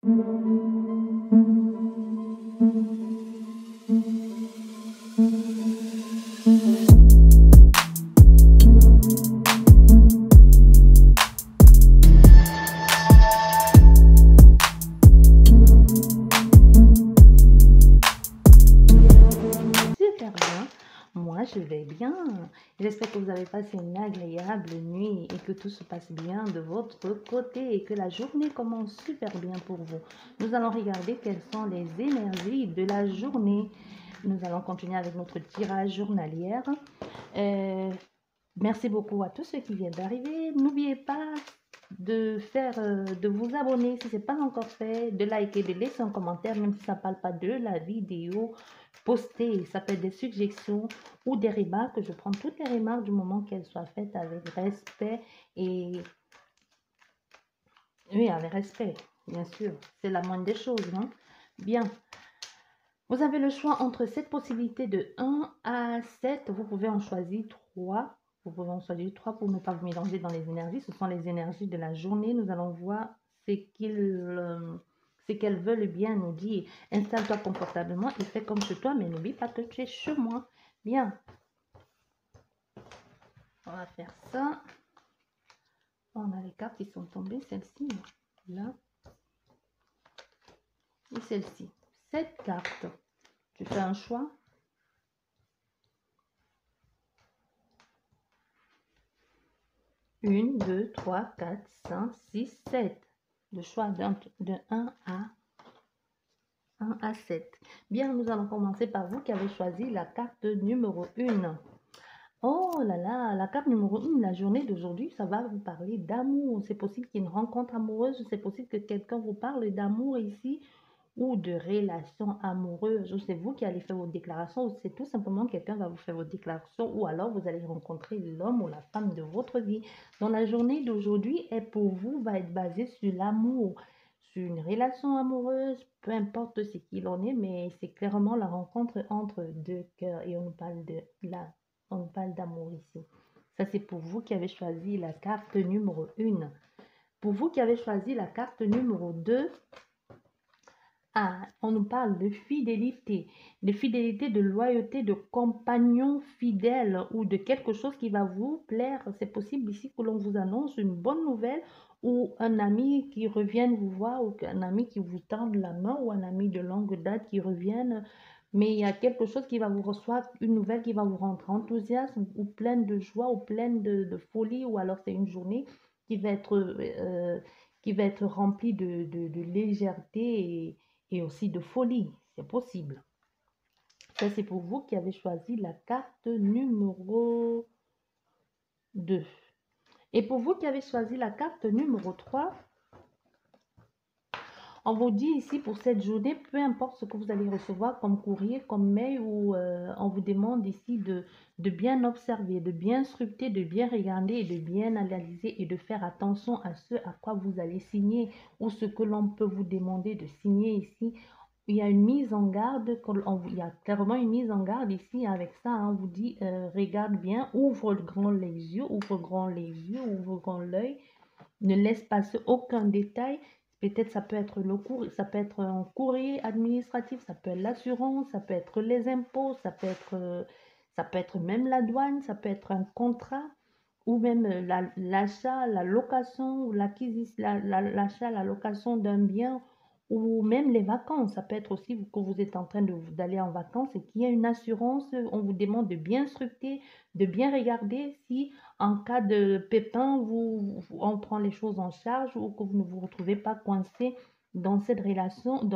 Super bien. Moi, je vais bien. J'espère que vous avez passé une agréable nuit et que tout se passe bien de votre côté et que la journée commence super bien pour vous. Nous allons regarder quelles sont les énergies de la journée. Nous allons continuer avec notre tirage journalière. Merci beaucoup à tous ceux qui viennent d'arriver. N'oubliez pas de vous abonner si ce n'est pas encore fait, de liker, de laisser un commentaire, même si ça ne parle pas de la vidéo. Poster, ça peut être des suggestions ou des remarques. Je prends toutes les remarques du moment qu'elles soient faites avec respect et oui, avec respect, bien sûr. C'est la moindre des choses, non? Bien. Vous avez le choix entre cette possibilité de 1 à 7. Vous pouvez en choisir 3. Vous pouvez en choisir 3 pour ne pas vous mélanger dans les énergies. Ce sont les énergies de la journée. Nous allons voir ce qu'elles veulent bien nous dire. Installe-toi confortablement et fais comme chez toi, mais n'oublie pas que tu es chez moi. Bien. On va faire ça. On a les cartes qui sont tombées. Celle-ci, là. Et celle-ci. 7 cartes. Tu fais un choix. 1, 2, 3, 4, 5, 6, 7. Le choix de 1 à 7. Bien, nous allons commencer par vous qui avez choisi la carte numéro 1. Oh là là, la carte numéro 1, la journée d'aujourd'hui, ça va vous parler d'amour. C'est possible qu'il y ait une rencontre amoureuse, c'est possible que quelqu'un vous parle d'amour ici ou de relations amoureuses. Ou c'est vous qui allez faire vos déclarations, ou c'est tout simplement quelqu'un va vous faire vos déclarations, ou alors vous allez rencontrer l'homme ou la femme de votre vie. Donc la journée d'aujourd'hui est pour vous, va être basée sur l'amour, sur une relation amoureuse, peu importe ce qu'il en est, mais c'est clairement la rencontre entre deux cœurs et on parle de là. On parle d'amour ici. Ça, c'est pour vous qui avez choisi la carte numéro 1. Pour vous qui avez choisi la carte numéro 2, on nous parle de fidélité, de loyauté, de compagnon fidèle ou de quelque chose qui va vous plaire. C'est possible ici que l'on vous annonce une bonne nouvelle ou un ami qui revienne vous voir ou un ami qui vous tende la main ou un ami de longue date qui revienne. Mais il y a quelque chose qui va vous recevoir, une nouvelle qui va vous rendre enthousiaste ou pleine de joie ou pleine de folie, ou alors c'est une journée qui va être remplie de légèreté et aussi de folie. C'est possible. Ça, c'est pour vous qui avez choisi la carte numéro 2. Et pour vous qui avez choisi la carte numéro 3, on vous dit ici pour cette journée, peu importe ce que vous allez recevoir comme courrier, comme mail, ou on vous demande ici de bien observer, de bien scruter, de bien regarder et de bien analyser et de faire attention à ce à quoi vous allez signer ou ce que l'on peut vous demander de signer ici. Il y a une mise en garde, il y a clairement une mise en garde ici avec ça. On vous dit, regarde bien, ouvre grand les yeux, ouvre grand les yeux, ouvre grand l'œil. Ne laisse passer aucun détail. Peut-être ça peut être le courrier, ça peut être un courrier administratif, ça peut être l'assurance, ça peut être les impôts, ça peut être même la douane, ça peut être un contrat ou même l'achat, la location, ou l'acquisition, l'achat, la location d'un bien, ou même les vacances. Ça peut être aussi que vous êtes en train d'aller en vacances et qu'il y a une assurance. On vous demande de bien scruter, de bien regarder si en cas de pépin, on prend les choses en charge ou que vous ne vous retrouvez pas coincé dans cette relation.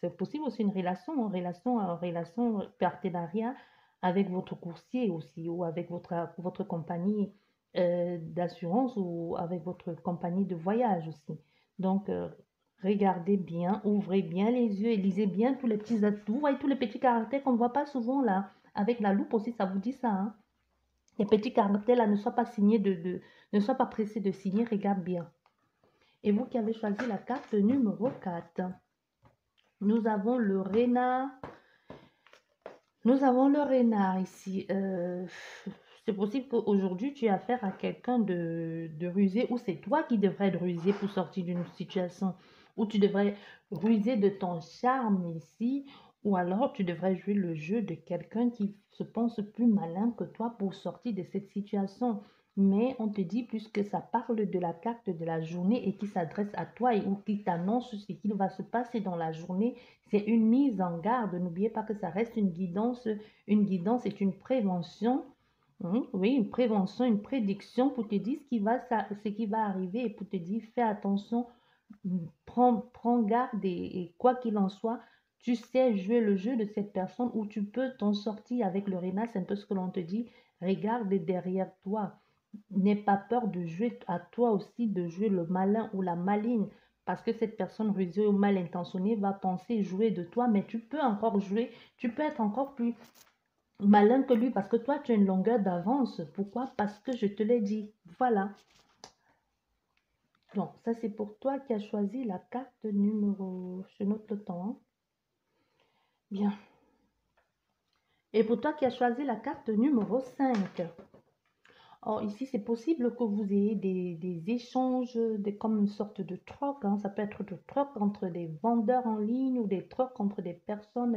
C'est possible aussi une relation partenariat avec votre courtier aussi, ou avec votre compagnie d'assurance, ou avec votre compagnie de voyage aussi. Donc, regardez bien, ouvrez bien les yeux et lisez bien tous les petits atouts. Vous voyez tous les petits caractères qu'on ne voit pas souvent là. Avec la loupe aussi, ça vous dit ça, hein? Les petits caractères là, ne soient pas signés ne soient pas pressés de signer, regarde bien. Et vous qui avez choisi la carte numéro 4, nous avons le renard. Nous avons le renard ici. C'est possible qu'aujourd'hui, tu aies affaire à quelqu'un de rusé, ou c'est toi qui devrais être rusé pour sortir d'une situation. ou tu devrais ruser de ton charme ici, ou alors tu devrais jouer le jeu de quelqu'un qui se pense plus malin que toi pour sortir de cette situation. Mais on te dit, puisque ça parle de la carte de la journée et qui s'adresse à toi ou qui t'annonce ce qu'il va se passer dans la journée, c'est une mise en garde. N'oubliez pas que ça reste une guidance. Une guidance est une prévention. Oui, une prévention, une prédiction pour te dire ce qui va arriver et pour te dire, fais attention, prends garde et quoi qu'il en soit, tu sais jouer le jeu de cette personne où tu peux t'en sortir avec le RENA, c'est un peu ce que l'on te dit, regarde derrière toi. N'aie pas peur de jouer à toi aussi, de jouer le malin ou la maligne, parce que cette personne rusée ou mal intentionnée va penser jouer de toi, mais tu peux encore jouer, tu peux être encore plus malin que lui, parce que toi, tu as une longueur d'avance. Pourquoi? Parce que je te l'ai dit. Voilà. Donc, ça, c'est pour toi qui as choisi la carte numéro... Je note le temps. Hein. Bien. Et pour toi qui as choisi la carte numéro 5. Or, ici, c'est possible que vous ayez des échanges, comme une sorte de troc. Hein. Ça peut être de troc entre des vendeurs en ligne ou des trocs entre des personnes,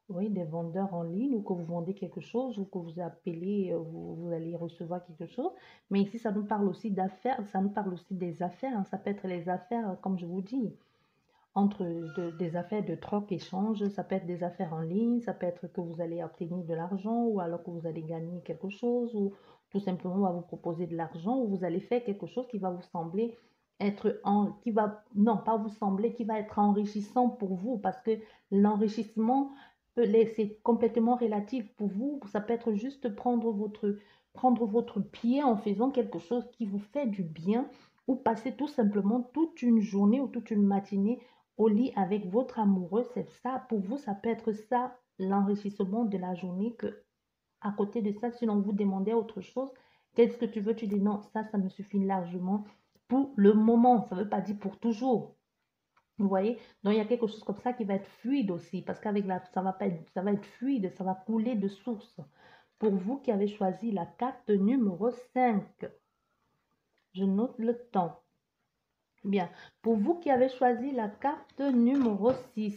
oui, des vendeurs en ligne ou que vous vendez quelque chose ou que vous appelez, vous allez recevoir quelque chose. Mais ici, ça nous parle aussi d'affaires, ça nous parle aussi des affaires. Hein. Ça peut être les affaires, comme je vous dis, entre des affaires de troc, échange. Ça peut être des affaires en ligne, ça peut être que vous allez obtenir de l'argent ou alors que vous allez gagner quelque chose ou tout simplement on va vous proposer de l'argent ou vous allez faire quelque chose qui va vous sembler non, pas vous sembler, qui va être enrichissant pour vous parce que l'enrichissement c'est complètement relatif pour vous. Ça peut être juste prendre votre pied en faisant quelque chose qui vous fait du bien ou passer tout simplement toute une journée ou toute une matinée au lit avec votre amoureux. C'est ça, pour vous, ça peut être ça l'enrichissement de la journée. Que à côté de ça, si l'on vous demandait autre chose, qu'est-ce que tu veux? Tu dis non, ça me suffit largement pour le moment. Ça ne veut pas dire pour toujours. Vous voyez? Donc, il y a quelque chose comme ça qui va être fluide aussi, parce qu'avec ça va être fluide, ça va couler de source. Pour vous qui avez choisi la carte numéro 5, je note le temps. Bien, pour vous qui avez choisi la carte numéro 6,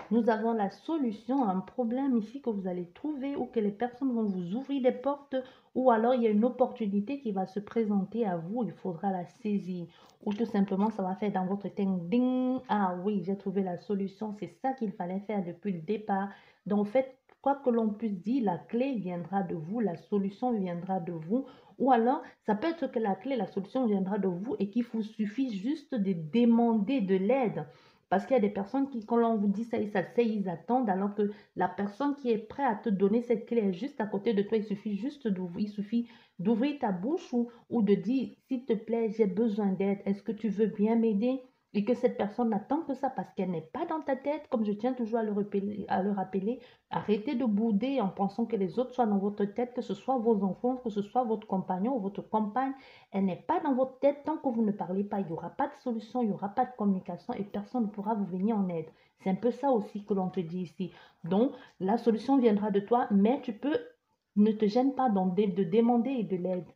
nous avons la solution à un problème ici que vous allez trouver ou que les personnes vont vous ouvrir des portes ou alors il y a une opportunité qui va se présenter à vous, il faudra la saisir ou tout simplement ça va faire dans votre tête ding, ah oui, j'ai trouvé la solution, c'est ça qu'il fallait faire depuis le départ. Donc en fait, quoi que l'on puisse dire, la clé viendra de vous, la solution viendra de vous. Ou alors, ça peut être que la clé, la solution viendra de vous et qu'il vous suffit juste de demander de l'aide. Parce qu'il y a des personnes qui, quand on vous dit ça, ils attendent, alors que la personne qui est prête à te donner cette clé est juste à côté de toi. Il suffit juste d'ouvrir ta bouche ou de dire, s'il te plaît, j'ai besoin d'aide. Est-ce que tu veux bien m'aider? Et que cette personne n'attend que ça parce qu'elle n'est pas dans ta tête, comme je tiens toujours à le rappeler. Arrêtez de bouder en pensant que les autres soient dans votre tête, que ce soit vos enfants, que ce soit votre compagnon ou votre compagne. Elle n'est pas dans votre tête tant que vous ne parlez pas. Il n'y aura pas de solution, il n'y aura pas de communication et personne ne pourra vous venir en aide. C'est un peu ça aussi que l'on te dit ici. Donc, la solution viendra de toi, mais ne te gêne pas de demander de l'aide.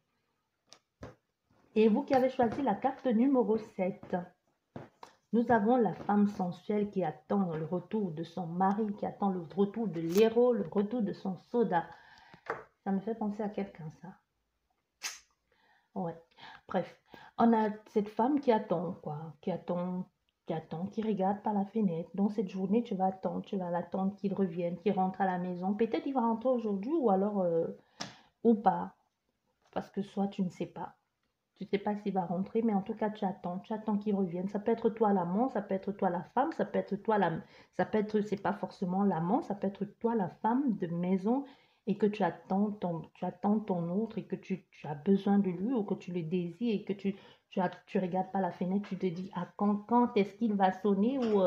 Et vous qui avez choisi la carte numéro 7, nous avons la femme sensuelle qui attend le retour de son mari, qui attend le retour de l'héros, le retour de son soda. Ça me fait penser à quelqu'un, ça. Ouais. Bref, on a cette femme qui attend, quoi, qui regarde par la fenêtre. Donc, cette journée, tu vas l'attendre qu'il revienne, qu'il rentre à la maison. Peut-être il va rentrer aujourd'hui ou alors, ou pas. Parce que soit tu ne sais pas. Tu ne sais pas s'il va rentrer, mais en tout cas, tu attends qu'il revienne. Ça peut être toi l'amant, ça peut être toi la femme, ça peut être toi c'est pas forcément l'amant, ça peut être toi la femme de maison et que tu attends ton autre et que tu as besoin de lui ou que tu le désires et que tu regardes pas la fenêtre, tu te dis, ah, quand est-ce qu'il va sonner ou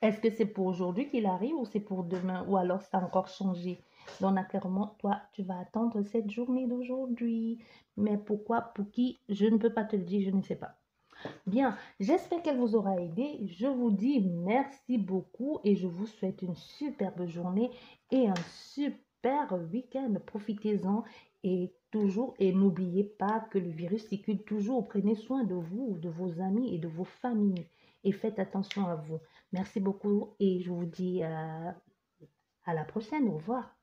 est-ce que c'est pour aujourd'hui qu'il arrive ou c'est pour demain ou alors ça a encore changé? Donc, clairement, toi, tu vas attendre cette journée d'aujourd'hui. Mais pourquoi, pour qui, je ne peux pas te le dire, je ne sais pas. Bien, j'espère qu'elle vous aura aidé. Je vous dis merci beaucoup et je vous souhaite une superbe journée et un super week-end. Profitez-en et n'oubliez pas que le virus circule toujours. Prenez soin de vous, de vos amis et de vos familles. et faites attention à vous. Merci beaucoup et je vous dis à la prochaine. Au revoir.